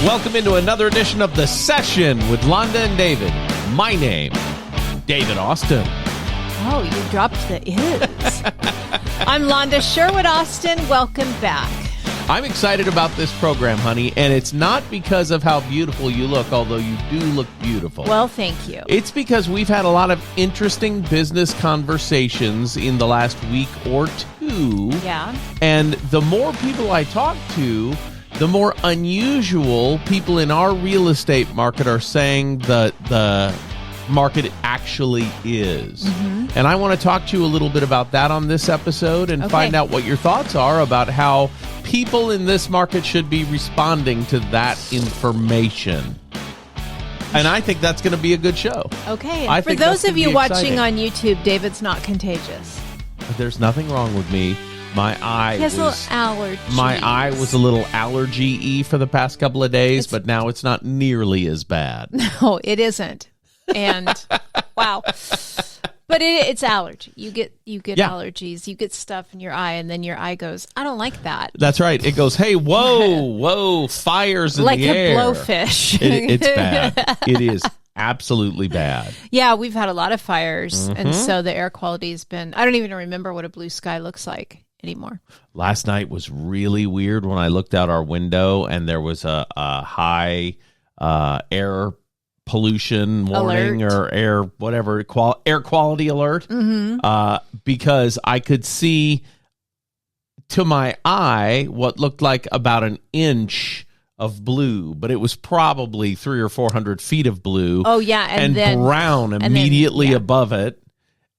Welcome into another edition of The Session with Londa and David. My name, David Austin. Oh, you dropped the is. I'm Londa Sherwood Austin. Welcome back. I'm excited about this program, honey, and it's not because of how beautiful you look, although you do look beautiful. Well, thank you. It's because we've had a lot of interesting business conversations in the last week or two. Yeah. And the more people I talk to, the more unusual people in our real estate market are saying that the market actually is. Mm-hmm. And I want to talk to you a little bit about that on this episode and find out what your thoughts are about how people in this market should be responding to that information. And I think that's going to be a good show. Okay. And for those of you watching on YouTube, David's not contagious. There's nothing wrong with me. My eye was a little allergy. My eye was a little allergy-y for the past couple of days, but now it's not nearly as bad. No, it isn't. And wow. But it's allergy. You get allergies. You get stuff in your eye, and then your eye goes, I don't like that. That's right. It goes, hey, whoa, fires in the air. Like a blowfish. It's bad. It is absolutely bad. Yeah, we've had a lot of fires, and so the air quality has been, I don't even remember what a blue sky looks like anymore. Last night was really weird when I looked out our window, and there was a high air pollution warning or air quality alert, because I could see to my eye what looked like about an inch of blue, but it was probably 300 or 400 feet of blue. Oh yeah, and then brown immediately above it,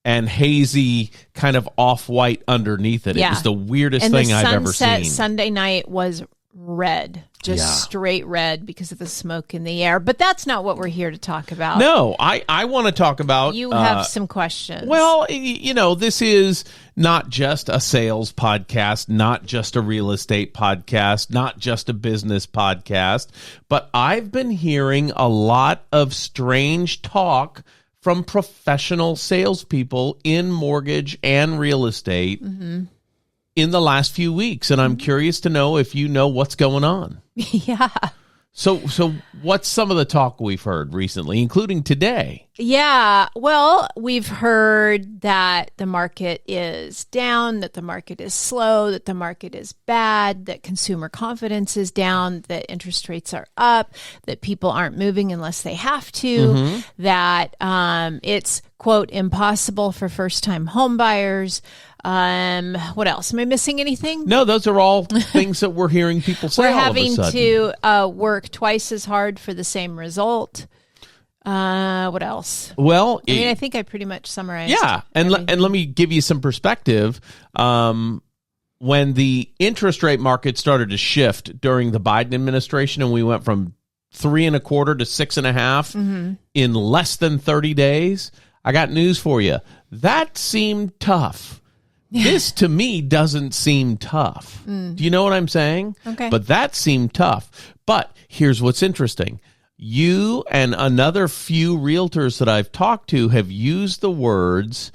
and hazy kind of off-white underneath it. Yeah. It was the weirdest thing I've ever seen. And the sunset Sunday night was red. Just straight red because of the smoke in the air. But that's not what we're here to talk about. No, I want to talk about... You have some questions. Well, this is not just a sales podcast, not just a real estate podcast, not just a business podcast, but I've been hearing a lot of strange talk from professional salespeople in mortgage and real estate in the last few weeks, and I'm curious to know if you know what's going on. Yeah. So what's some of the talk we've heard recently, including today? Yeah. Well, we've heard that the market is down, that the market is slow, that the market is bad, that consumer confidence is down, that interest rates are up, that people aren't moving unless they have to, that it's, quote, impossible for first-time home buyers. What else? Am I missing anything? No, those are all things that we're hearing people say. We're having to work twice as hard for the same result. What else? Well, I think I pretty much summarized. Yeah, and let me give you some perspective. When the interest rate market started to shift during the Biden administration, and we went from 3.25% to 6.5% in less than 30 days, I got news for you. That seemed tough. This, to me, doesn't seem tough. Do you know what I'm saying? Okay. But that seemed tough. But here's what's interesting. You and another few realtors that I've talked to have used the words,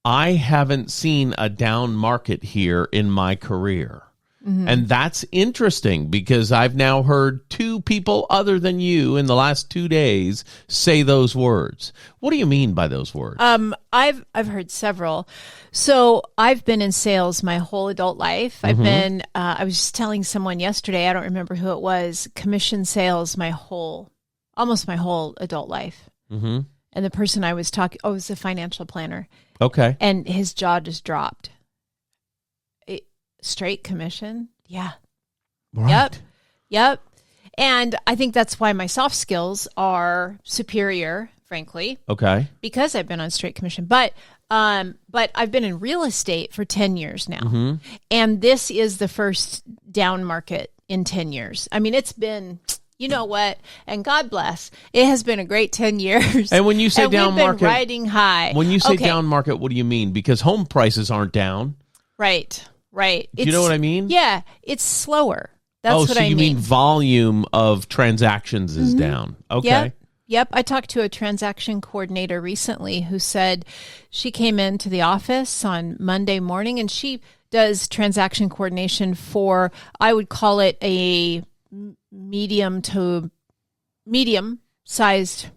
I haven't seen a down market here in my career. And that's interesting because I've now heard two people other than you in the last 2 days say those words. What do you mean by those words? I've heard several. So I've been in sales my whole adult life. I've been, I was just telling someone yesterday, I don't remember who it was, commission sales almost my whole adult life. And the person I was talking, it was a financial planner. Okay. And his jaw just dropped. Straight commission. Yeah. Right. Yep. And I think that's why my soft skills are superior, frankly. Okay. Because I've been on straight commission. But I've been in real estate for 10 years now. And this is the first down market in 10 years. I mean, it's been, you know what? And God bless. It has been a great 10 years. And when you say down we've market, been riding high. When you say down market, what do you mean? Because home prices aren't down. Right. Do you know what I mean? Yeah, it's slower. That's what I mean. Oh, so you mean volume of transactions is down. Okay. Yep. I talked to a transaction coordinator recently who said she came into the office on Monday morning and she does transaction coordination for, I would call it a medium sized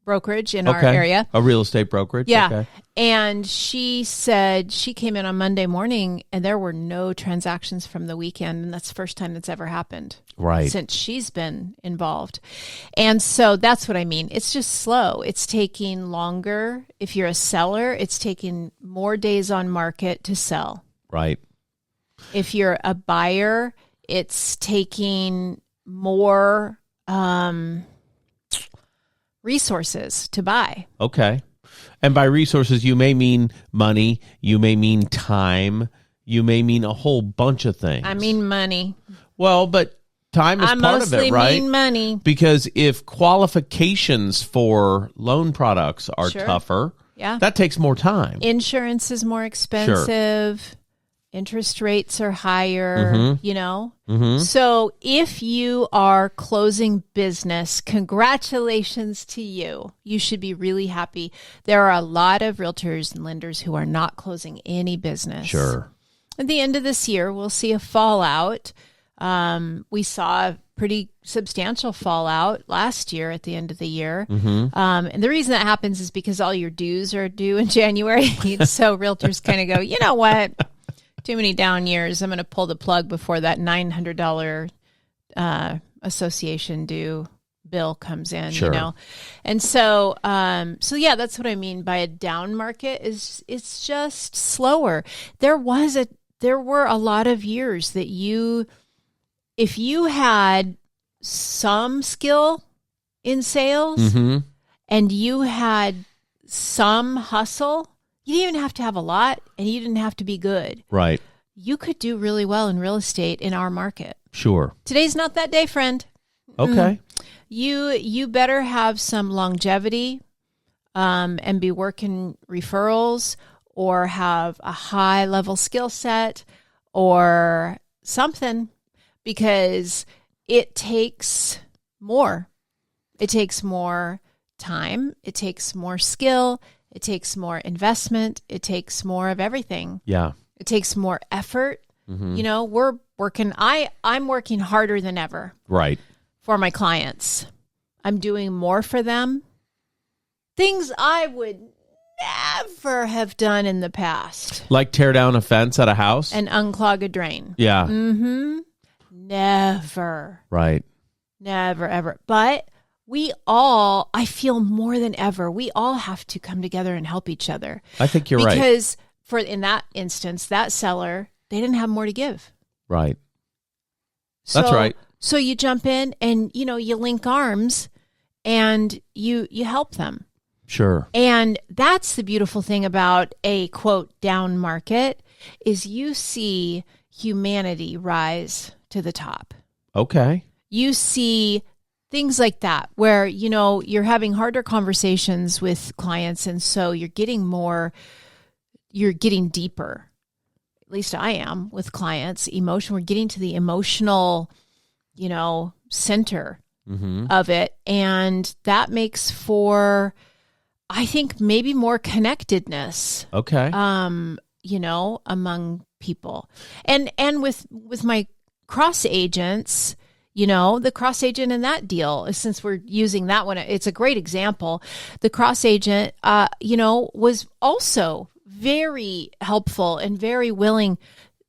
brokerage in our area. A real estate brokerage. Yeah. Okay. And she said she came in on Monday morning and there were no transactions from the weekend. And that's the first time that's ever happened. Right. Since she's been involved. And so that's what I mean. It's just slow. It's taking longer. If you're a seller, it's taking more days on market to sell. Right. If you're a buyer, it's taking more resources to buy. Okay. And by resources, you may mean money, you may mean time, you may mean a whole bunch of things. I mean money. Well, but time is part of it, right? I mean money. Because if qualifications for loan products are tougher, that takes more time. Insurance is more expensive. Sure. Interest rates are higher, you know? So if you are closing business, congratulations to you. You should be really happy. There are a lot of realtors and lenders who are not closing any business. Sure. At the end of this year, we'll see a fallout. We saw a pretty substantial fallout last year at the end of the year. And the reason that happens is because all your dues are due in January. So realtors kind of go, you know what? Too many down years. I'm going to pull the plug before that $900 association due bill comes in, you know? And so, yeah, that's what I mean by a down market is it's just slower. There were a lot of years that if you had some skill in sales and you had some hustle, you didn't even have to have a lot and you didn't have to be good. Right. You could do really well in real estate in our market. Sure. Today's not that day, friend. Okay. You better have some longevity and be working referrals or have a high level skill set or something, because it takes more. It takes more time. It takes more skill. It takes more investment. It takes more of everything. Yeah. It takes more effort. You know, I'm working harder than ever. Right. For my clients. I'm doing more for them. Things I would never have done in the past. Like tear down a fence at a house? And unclog a drain. Yeah. Never. Right. Never, ever. But I feel more than ever, we all have to come together and help each other. I think you're right. Because in that instance, that seller, they didn't have more to give. Right. That's right. So you jump in and, you link arms and you help them. Sure. And that's the beautiful thing about a, quote, down market is you see humanity rise to the top. Okay. You see things like that where, you're having harder conversations with clients. And so you're getting deeper. At least I am with clients. We're getting to the emotional, center of it. And that makes for, I think, maybe more connectedness. Okay. Among people. And with my cross agents, the cross agent in that deal, since we're using that one, it's a great example. The cross agent, was also very helpful and very willing,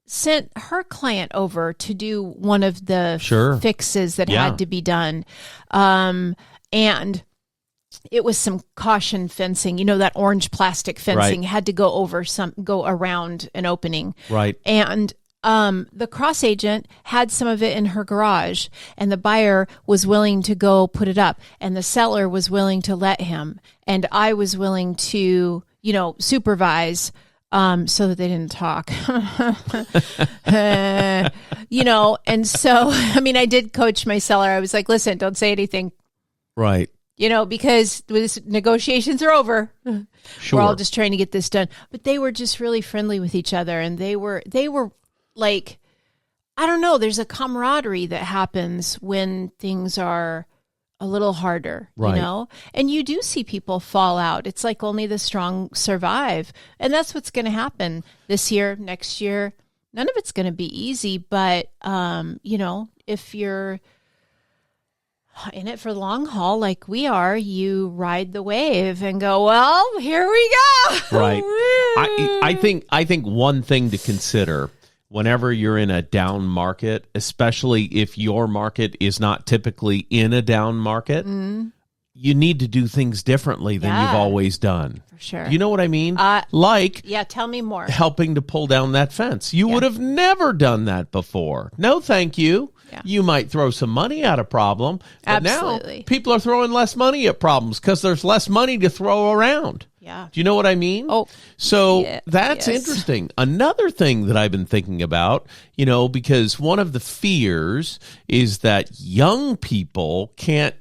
sent her client over to do one of the fixes that had to be done. And it was some caution fencing, that orange plastic fencing had to go around an opening. Right. And the cross agent had some of it in her garage, and the buyer was willing to go put it up, and the seller was willing to let him, and I was willing to, supervise, so that they didn't talk, and so, I did coach my seller. I was like, listen, don't say anything. Right. Because these negotiations are over. Sure. We're all just trying to get this done. But they were just really friendly with each other. And they were like, I don't know, there's a camaraderie that happens when things are a little harder, right. And you do see people fall out. It's like only the strong survive. And that's what's going to happen this year, next year. None of it's going to be easy. But, if you're in it for the long haul, like we are, you ride the wave and go, well, here we go. Right. I think one thing to consider whenever you're in a down market, especially if your market is not typically in a down market, you need to do things differently than you've always done. For sure. You know what I mean? Tell me more. Helping to pull down that fence. You would have never done that before. No, thank you. Yeah. You might throw some money at a problem, but now people are throwing less money at problems because there's less money to throw around. Yeah. Do you know what I mean? Oh, so that's interesting. Another thing that I've been thinking about, because one of the fears is that young people can't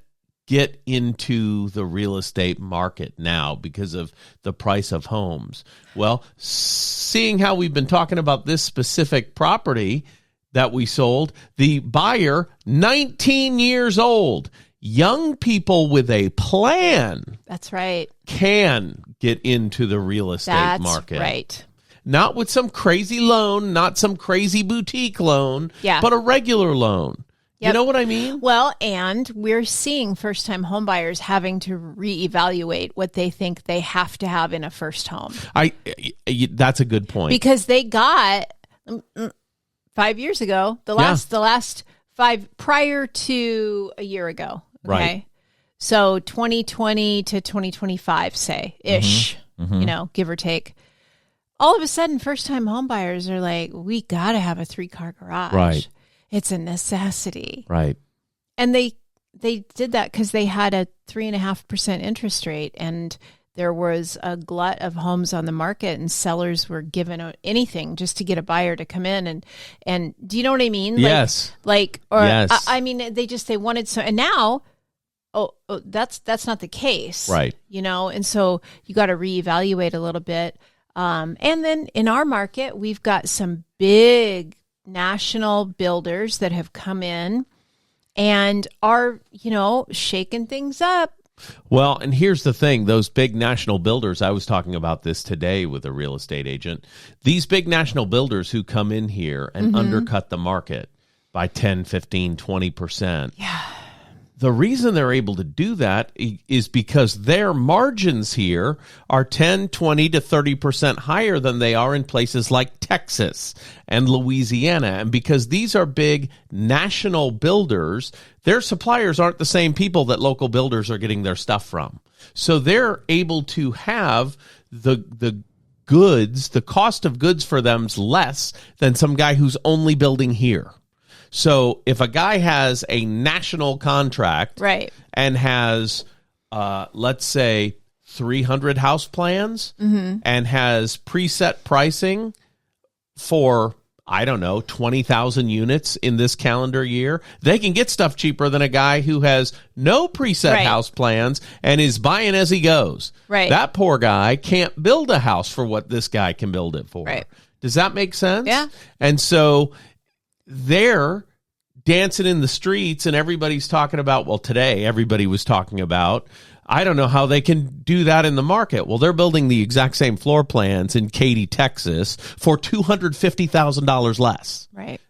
get into the real estate market now because of the price of homes. Well, seeing how we've been talking about this specific property that we sold, the buyer, 19 years old, young people with a plan. That's right. Can get into the real estate market. That's right. Not with some crazy loan, not some crazy boutique loan, but a regular loan. Yep. You know what I mean? Well, and we're seeing first-time home buyers having to reevaluate what they think they have to have in a first home. That's a good point. Because they got 5 years ago, the last 5 prior to a year ago. Okay. Right. So 2020 to 2025, say, ish, give or take. All of a sudden, first-time home buyers are like, we got to have a 3-car garage. Right. It's a necessity. Right. And they did that because they had a 3.5% interest rate, and there was a glut of homes on the market, and sellers were given anything just to get a buyer to come in. And do you know what I mean? Yes. Yes. I mean, they wanted so, and now, that's not the case. Right. And so you got to reevaluate a little bit. And then in our market, we've got some big national builders that have come in and are, shaking things up. Well, and here's the thing. Those big national builders, I was talking about this today with a real estate agent. These big national builders who come in here and undercut the market by 10, 15, 20%. Yeah. The reason they're able to do that is because their margins here are 10, 20 to 30% higher than they are in places like Texas and Louisiana. And because these are big national builders, their suppliers aren't the same people that local builders are getting their stuff from. So they're able to have the goods, the cost of goods for them's less than some guy who's only building here. So if a guy has a national contract and has, let's say, 300 house plans and has preset pricing for, 20,000 units in this calendar year, they can get stuff cheaper than a guy who has no preset house plans and is buying as he goes. Right. That poor guy can't build a house for what this guy can build it for. Right. Does that make sense? Yeah. And so they're dancing in the streets and everybody's talking about, today everybody was talking about, I don't know how they can do that in the market. Well, they're building the exact same floor plans in Katy, Texas for $250,000 less. Right.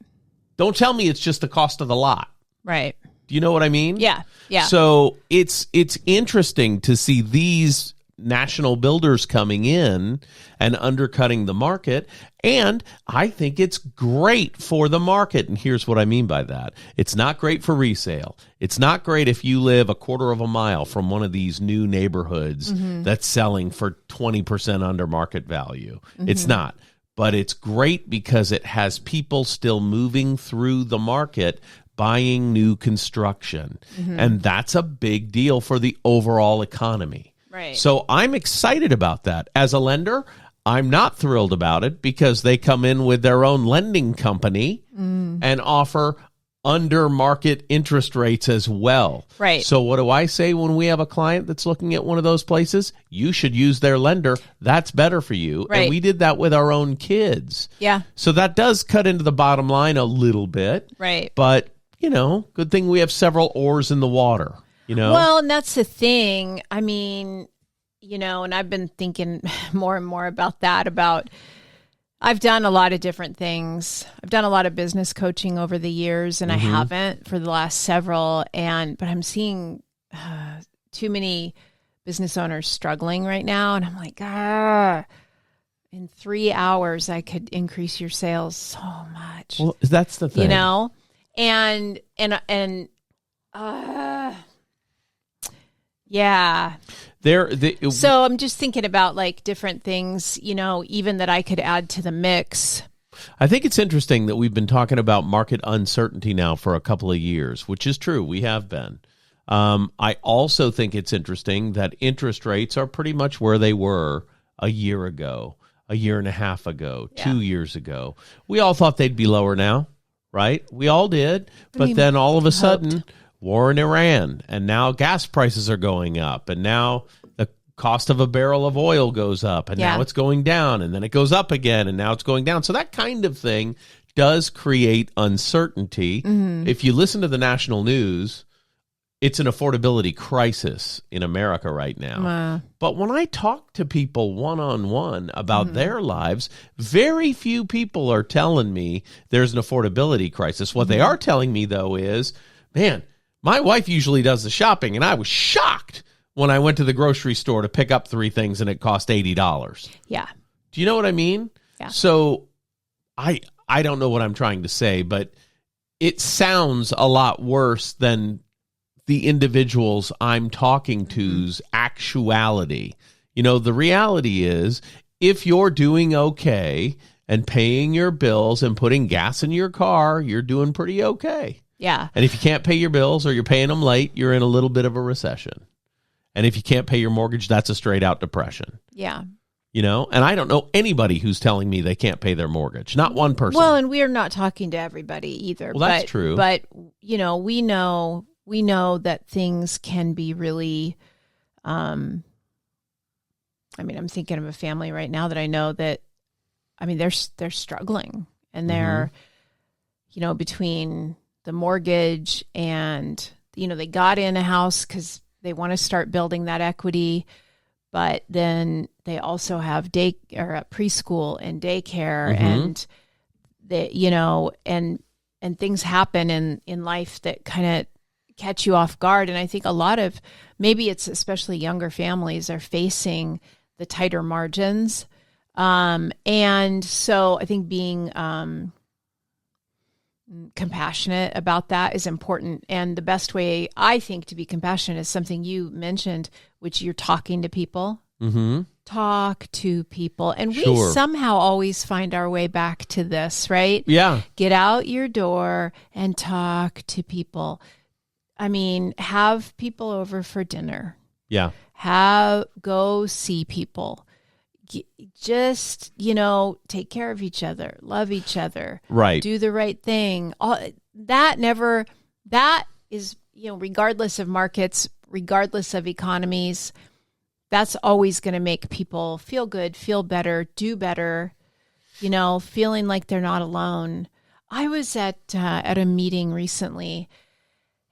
Don't tell me it's just the cost of the lot. Right. Do you know what I mean? Yeah. Yeah. So it's interesting to see these national builders coming in and undercutting the market. And I think it's great for the market. And here's what I mean by that. It's not great for resale. It's not great if you live a quarter of a mile from one of these new neighborhoods that's selling for 20% under market value. It's not. But it's great because it has people still moving through the market buying new construction. And that's a big deal for the overall economy. Right. So I'm excited about that. As a lender, I'm not thrilled about it because they come in with their own lending company and offer under market interest rates as well. Right. So what do I say when we have a client that's looking at one of those places? You should use their lender. That's better for you. Right. And we did that with our own kids. Yeah. So that does cut into the bottom line a little bit. Right. But, good thing we have several oars in the water. Well, and that's the thing. I mean, and I've been thinking more and more about that, about I've done a lot of different things. I've done a lot of business coaching over the years, and I haven't for the last several. But I'm seeing too many business owners struggling right now, and I'm like, in 3 hours, I could increase your sales so much. Well, that's the thing, yeah. So I'm just thinking about like different things, even that I could add to the mix. I think it's interesting that we've been talking about market uncertainty now for a couple of years, which is true. We have been. I also think it's interesting that interest rates are pretty much where they were a year ago, a year and a half ago, 2 years ago. We all thought they'd be lower now, right? We all did. But then all of a sudden, war in Iran, and now gas prices are going up, and now the cost of a barrel of oil goes up, and now it's going down, and then it goes up again, and now it's going down. So that kind of thing does create uncertainty. If you listen to the national news, it's an affordability crisis in America right now. But when I talk to people one-on-one about their lives, very few people are telling me there's an affordability crisis. What they are telling me, though, is, man, my wife usually does the shopping, and I was shocked when I went to the grocery store to pick up 3 things and it cost $80. Yeah. Do you know what I mean? Yeah. So I don't know what I'm trying to say, but it sounds a lot worse than the individuals I'm talking to's actuality. The reality is, if you're doing okay and paying your bills and putting gas in your car, you're doing pretty okay. Yeah. And if you can't pay your bills or you're paying them late, you're in a little bit of a recession. And if you can't pay your mortgage, that's a straight out depression. Yeah. And I don't know anybody who's telling me they can't pay their mortgage. Not one person. Well, and we're not talking to everybody either. Well, that's true. But, we know that things can be really, I'm thinking of a family right now that I know that, they're struggling, and they're, between the mortgage and, they got in a house because they want to start building that equity, but then they also have preschool and daycare, and and things happen in life that kind of catch you off guard. And I think a lot of, maybe it's especially younger families, are facing the tighter margins. And so I think being compassionate about that is important. And the best way, I think, to be compassionate is something you mentioned, which you're talking to people. Talk to people. And we somehow always find our way back to this, right? Yeah. Get out your door and talk to people. Have people over for dinner. Yeah. Go see people. Just, take care of each other, love each other, right? Do the right thing. That is, regardless of markets, regardless of economies, that's always going to make people feel good, feel better, do better, feeling like they're not alone. I was at a meeting recently,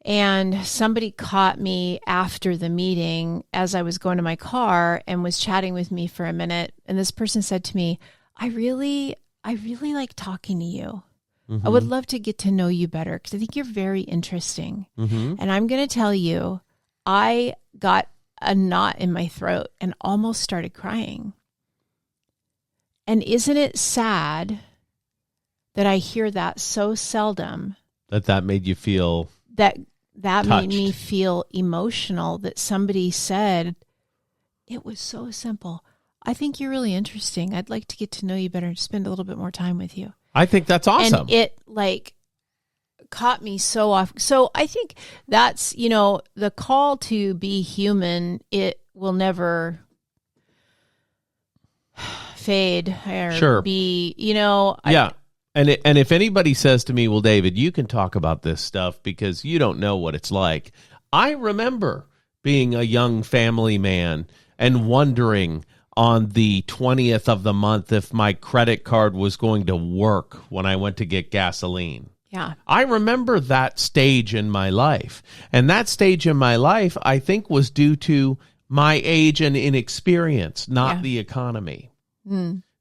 and somebody caught me after the meeting as I was going to my car and was chatting with me for a minute. And this person said to me, I really like talking to you. I would love to get to know you better because I think you're very interesting. And I'm going to tell you, I got a knot in my throat and almost started crying. And isn't it sad that I hear that so seldom? That made you feel that touched. Made me feel emotional, that somebody said, it was so simple. I think you're really interesting. I'd like to get to know you better and spend a little bit more time with you. I think that's awesome. And it caught me so off. So I think that's, the call to be human, it will never fade or be, yeah. And if anybody says to me, well, David, you can talk about this stuff because you don't know what it's like. I remember being a young family man and wondering on the 20th of the month if my credit card was going to work when I went to get gasoline. Yeah. I remember that stage in my life. And that stage in my life, I think, was due to my age and inexperience, not the economy.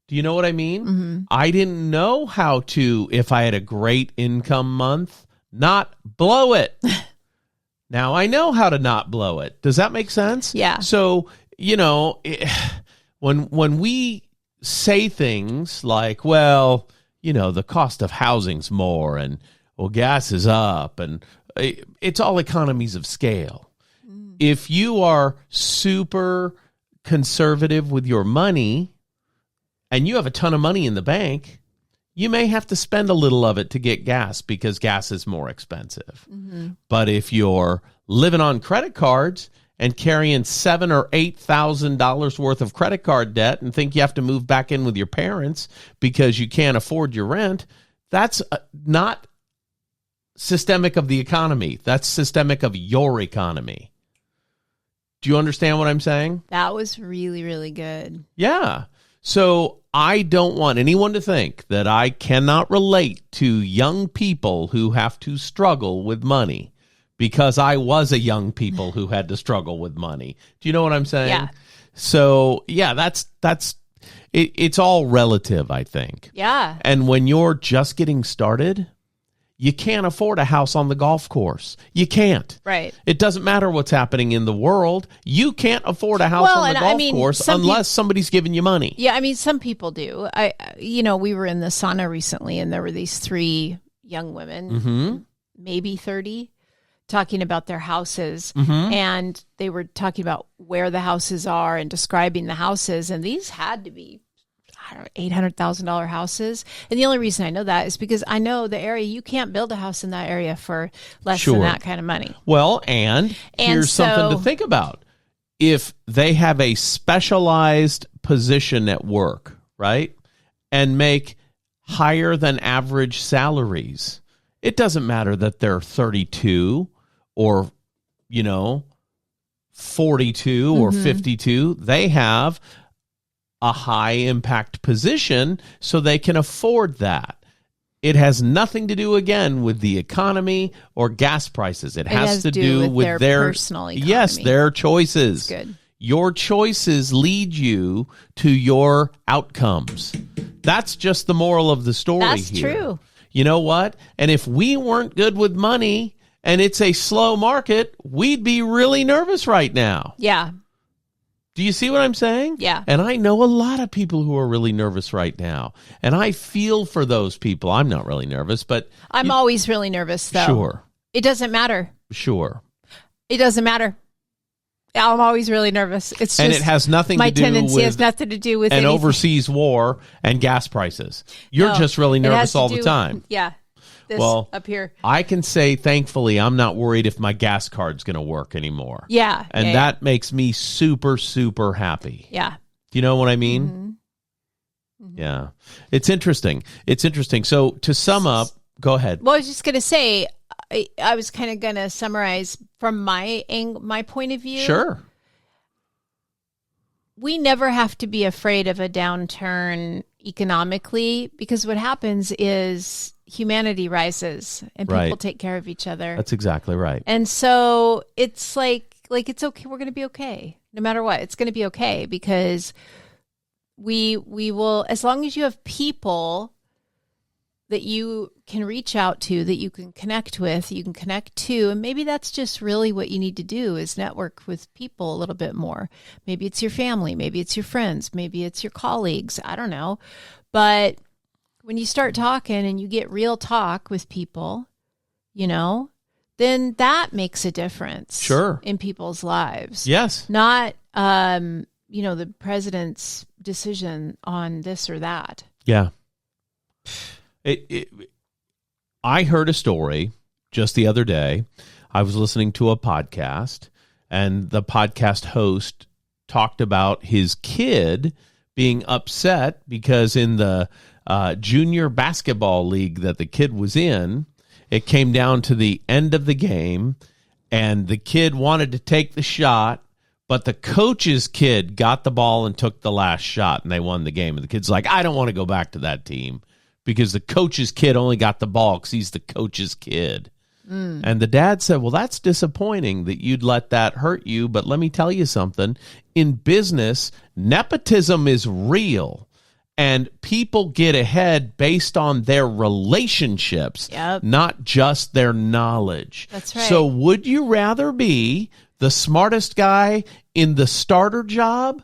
Do you know what I mean? Mm-hmm. I didn't know how to, if I had a great income month, not blow it. Now I know how to not blow it. Does that make sense? Yeah. So, when we say things like, well, the cost of housing's more and, well, gas is up, and it's all economies of scale. If you are super conservative with your money and you have a ton of money in the bank, you may have to spend a little of it to get gas because gas is more expensive. Mm-hmm. But if you're living on credit cards and carrying $7,000 or $8,000 worth of credit card debt and think you have to move back in with your parents because you can't afford your rent, that's not systemic of the economy. That's systemic of your economy. Do you understand what I'm saying? That was really, really good. Yeah. So I don't want anyone to think that I cannot relate to young people who have to struggle with money, because I was a young people who had to struggle with money. Do you know what I'm saying? Yeah. So yeah, that's it's all relative, I think. Yeah. And when you're just getting started, you can't afford a house on the golf course. You can't. Right. It doesn't matter what's happening in the world. You can't afford a house on the golf course unless somebody's giving you money. Yeah, I mean, some people do. We were in the sauna recently, and there were these 3 young women, maybe 30, talking about their houses. And they were talking about where the houses are and describing the houses. And these had to be, $800,000 houses. And the only reason I know that is because I know the area. You can't build a house in that area for less than that kind of money. Well, and here's something to think about. If they have a specialized position at work, right, and make higher than average salaries, it doesn't matter that they're 32 or, 42 or 52. They have a high impact position, so they can afford that. It has nothing to do, again, with the economy or gas prices. It has to do with their personal economy. Yes, their choices. That's good. Your choices lead you to your outcomes. That's just the moral of the story. That's here. true. You know what? And if we weren't good with money and it's a slow market, we'd be really nervous right now. Yeah. Do you see what I'm saying? Yeah. And I know a lot of people who are really nervous right now. And I feel for those people. I'm not really nervous, but... I'm always really nervous, though. Sure. It doesn't matter. Sure. It doesn't matter. I'm always really nervous. It's just... And it has nothing to do with... My tendency has nothing to do with an anything. Overseas war and gas prices. You're just really nervous all the time. Yeah. This up here. I can say, thankfully, I'm not worried if my gas card's going to work anymore. Yeah. And that makes me super, super happy. Yeah. Do you know what I mean? Yeah. It's interesting. So to sum up, go ahead. Well, I was just going to say, I was kind of going to summarize from my point of view. Sure. We never have to be afraid of a downturn economically, because what happens is humanity rises and people take care of each other. That's exactly right. And so it's like it's okay. We're going to be okay. No matter what, it's going to be okay, because we will, as long as you have people that you can reach out to, that you can connect with, you can connect to. And maybe that's just really what you need to do, is network with people a little bit more. Maybe it's your family, maybe it's your friends, maybe it's your colleagues. I don't know. But when you start talking and you get real talk with people, then that makes a difference. Sure. In people's lives. Yes. Not, the president's decision on this or that. Yeah. I heard a story just the other day. I was listening to a podcast, and the podcast host talked about his kid being upset because in the junior basketball league that the kid was in, it came down to the end of the game, and the kid wanted to take the shot, but the coach's kid got the ball and took the last shot, and they won the game. And the kid's like, I don't want to go back to that team, because the coach's kid only got the ball because he's the coach's kid. And the dad said, well, that's disappointing that you'd let that hurt you. But let me tell you something. In business, nepotism is real. And people get ahead based on their relationships, not just their knowledge. That's right. So would you rather be the smartest guy in the starter job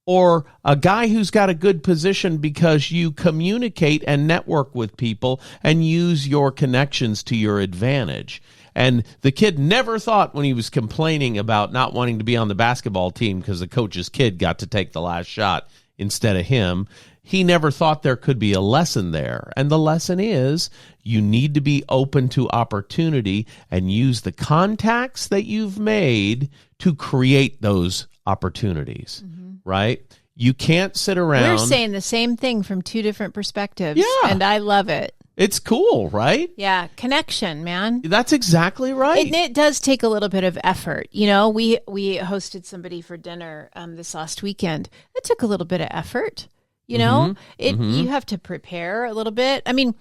or a guy who's got a good position because you communicate and network with people and use your connections to your advantage? And the kid never thought when he was complaining about not wanting to be on the basketball team because the coach's kid got to take the last shot instead of him, he never thought there could be a lesson there. And the lesson is you need to be open to opportunity and use the contacts that you've made to create those opportunities, right? You can't sit around. We're saying the same thing from two different perspectives. Yeah. And I love it. It's cool, right? Yeah. Connection, man. That's exactly right. It does take a little bit of effort. You know, we hosted somebody for dinner this last weekend. It took a little bit of effort. You know, you have to prepare a little bit. I mean,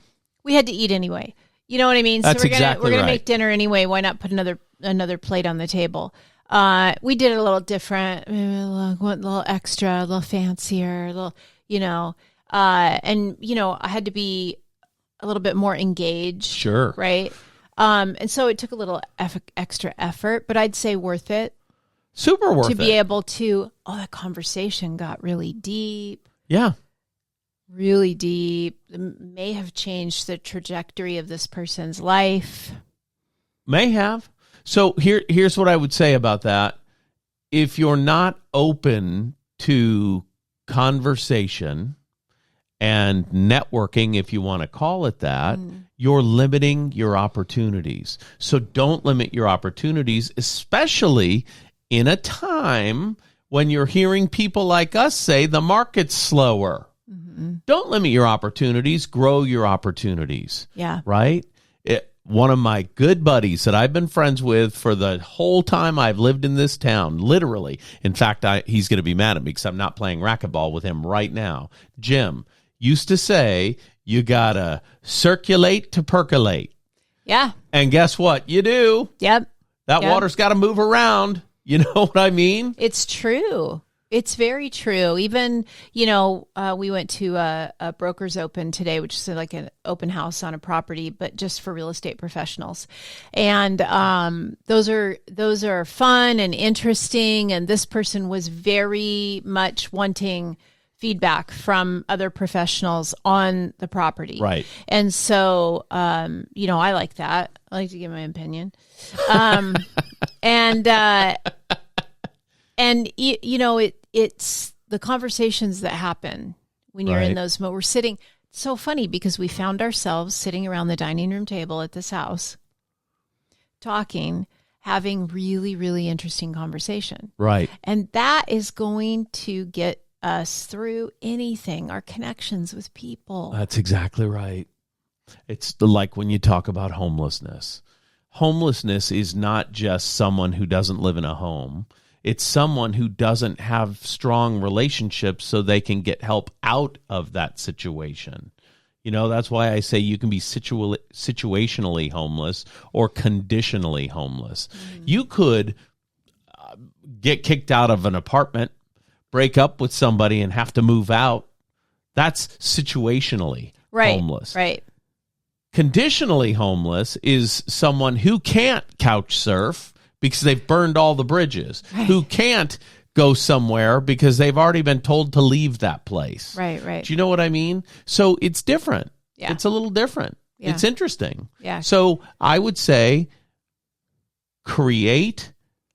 we had to eat anyway. You know what I mean? That's so we're gonna right. make dinner anyway. Why not put another plate on the table? We did it a little different, a little extra, a little fancier, a little, and I had to be a little bit more engaged. Sure. Right. And so it took a little extra effort, but I'd say worth it. Super worth it. To be able to, that conversation got really deep. Yeah. Really deep. It may have changed the trajectory of this person's life. May have. So here's what I would say about that. If you're not open to conversation and networking, if you want to call it that, you're limiting your opportunities. So don't limit your opportunities, especially in a time when you're hearing people like us say the market's slower. Don't limit your opportunities, grow your opportunities. Yeah. Right? One of my good buddies that I've been friends with for the whole time I've lived in this town, literally. In fact, he's going to be mad at me because I'm not playing racquetball with him right now. Jim used to say, you got to circulate to percolate. Yeah. And guess what? You do. Yep. That water's got to move around. You know what I mean? It's true. It's very true. Even, we went to a broker's open today, which is like an open house on a property, but just for real estate professionals. And those are fun and interesting. And this person was very much wanting feedback from other professionals on the property. Right. And so, I like that. I like to give my opinion. It's the conversations that happen when you're in those moments. We're sitting, it's so funny because we found ourselves sitting around the dining room table at this house, talking, having really, really interesting conversation. Right. And that is going to get us through anything, our connections with people. That's exactly right. It's like when you talk about homelessness. Homelessness is not just someone who doesn't live in a home. It's someone who doesn't have strong relationships so they can get help out of that situation. That's why I say you can be situationally homeless or conditionally homeless. You could get kicked out of an apartment, break up with somebody, and have to move out. That's situationally homeless. Right. Conditionally homeless is someone who can't couch surf because they've burned all the bridges, who can't go somewhere because they've already been told to leave that place. Right. Do you know what I mean? So it's different. Yeah. It's a little different. Yeah. It's interesting. Yeah. So I would say create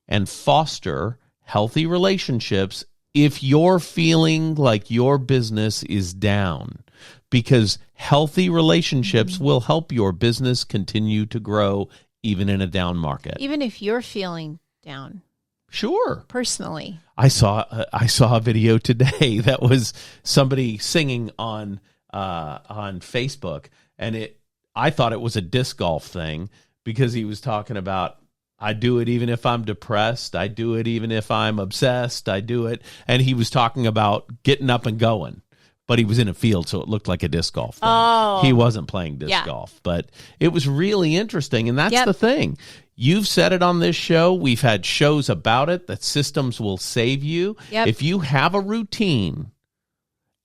and foster healthy relationships if you're feeling like your business is down, because healthy relationships will help your business continue to grow even in a down market. Even if you're feeling down. Sure. Personally. I saw a video today that was somebody singing on Facebook, and I thought it was a disc golf thing because he was talking about, I do it even if I'm depressed. I do it even if I'm obsessed. I do it. And he was talking about getting up and going. But he was in a field, so it looked like a disc golf thing. Oh. He wasn't playing disc golf. But it was really interesting, and that's the thing. You've said it on this show. We've had shows about it, that systems will save you. Yep. If you have a routine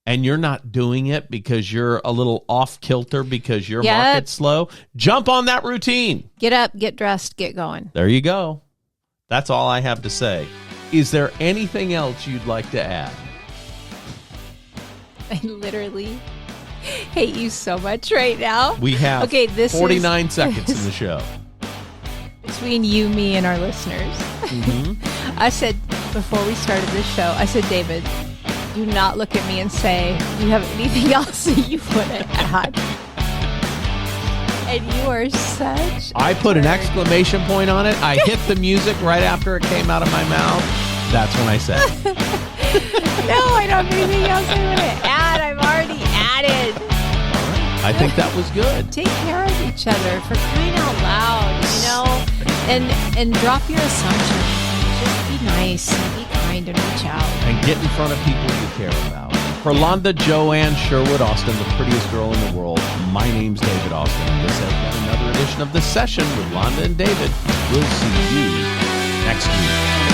and you're not doing it because you're a little off kilter because your Yep. market's slow, jump on that routine. Get up, get dressed, get going. There you go. That's all I have to say. Is there anything else you'd like to add? I literally hate you so much right now. We have this 49 seconds in the show. Between you, me, and our listeners. I said, before we started this show, I said, David, do not look at me and say, you have anything else that you want to add. And you are such I put an exclamation point on it. I hit the music right after it came out of my mouth. That's when I said it. No, I don't have anything else I want to add. I've already added. I think that was good. Take care of each other, for crying out loud, and drop your assumptions. Just be nice and be kind and reach out. And get in front of people you care about. For Londa, Joanne, Sherwood Austin, the prettiest girl in the world, my name's David Austin, and this has been another edition of The Session with Londa and David. We'll see you next week.